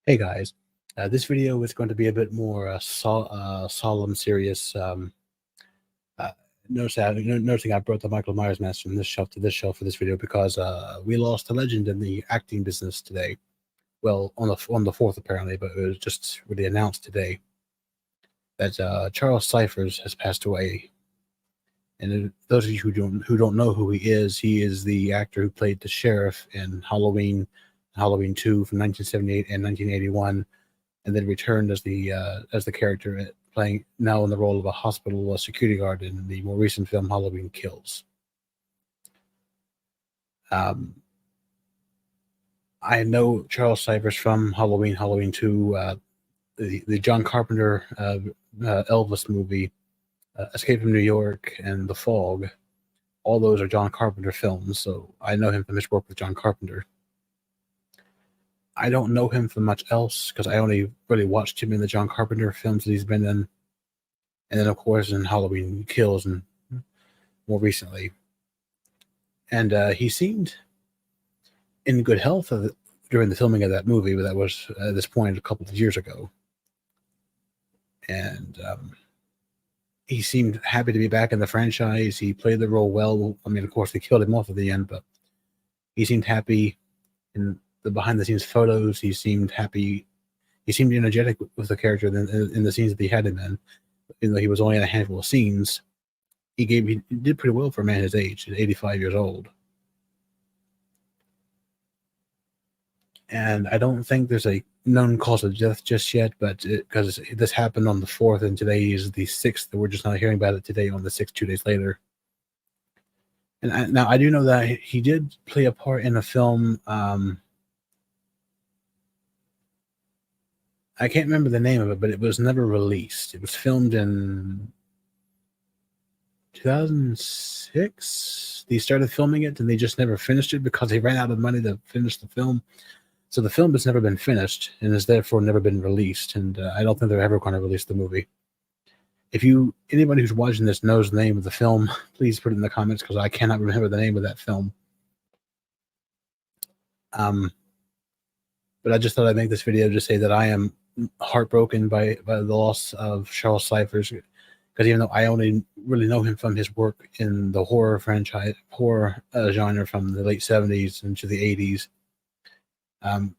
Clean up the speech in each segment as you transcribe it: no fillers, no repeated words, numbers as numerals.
Hey guys, this video is going to be a bit more solemn, serious. Uh, noticing I brought the Michael Myers mask from this shelf to this shelf for this video because we lost a legend in the acting business today. Well, on the 4th apparently, but it was just really announced today that Charles Cyphers has passed away. And those of you who don't know who he is the actor who played the sheriff in Halloween 2 from 1978 and 1981, and then returned as the character playing now in the role of a hospital security guard in the more recent film Halloween Kills. I know Charles Cyphers from Halloween 2, the John Carpenter Elvis movie, Escape from New York, and The Fog. All those are John Carpenter films, so I know him from his work with John Carpenter. I don't know him from much else because I only really watched him in the John Carpenter films that he's been in, and then of course in Halloween Kills and more recently. And he seemed in good health during the filming of that movie, but that was at this point a couple of years ago. And he seemed happy to be back in the franchise. He played the role well. I mean, of course, they killed him off at the end, but he seemed happy in the behind-the-scenes photos. He seemed happy. He seemed energetic with the character in the scenes that he had him in. Even though he was only in a handful of scenes, he did pretty well for a man his age, at 85 years old. And I don't think there's a known cause of death just yet, but because this happened on the 4th and today is the 6th, we're just not hearing about it today on the 6th, 2 days later. And now I do know that he did play a part in a film. I can't remember the name of it, but it was never released. It was filmed in 2006. They started filming it and they just never finished it because they ran out of money to finish the film. So the film has never been finished and has therefore never been released. And I don't think they're ever going to release the movie. If anybody who's watching this knows the name of the film, please put it in the comments because I cannot remember the name of that film. But I just thought I'd make this video to say that I am heartbroken by the loss of Charles Cyphers, because even though I only really know him from his work in the horror genre from the late 70s into the 80s,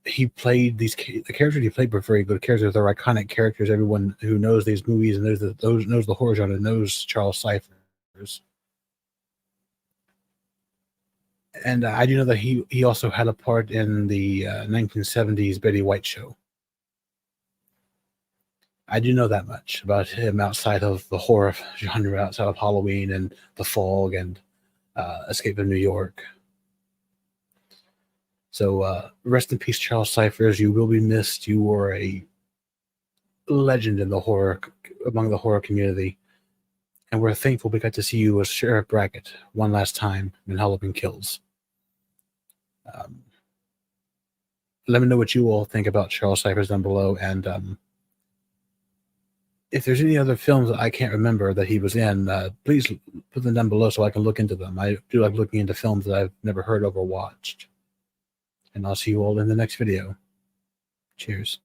he played the characters he played were very good characters. They're iconic characters. Everyone who knows these movies and knows the horror genre knows Charles Cyphers. And I do know that he also had a part in the 1970s Betty White show. I do know that much about him outside of the horror genre, outside of Halloween and The Fog and Escape from New York. So rest in peace, Charles Cyphers. You will be missed. You were a legend in among the horror community. And we're thankful we got to see you as Sheriff Brackett one last time in Halloween Kills. Let me know what you all think about Charles Cyphers down below. And if there's any other films that I can't remember that he was in, please put them down below so I can look into them. I do like looking into films that I've never heard of or watched. And I'll see you all in the next video. Cheers.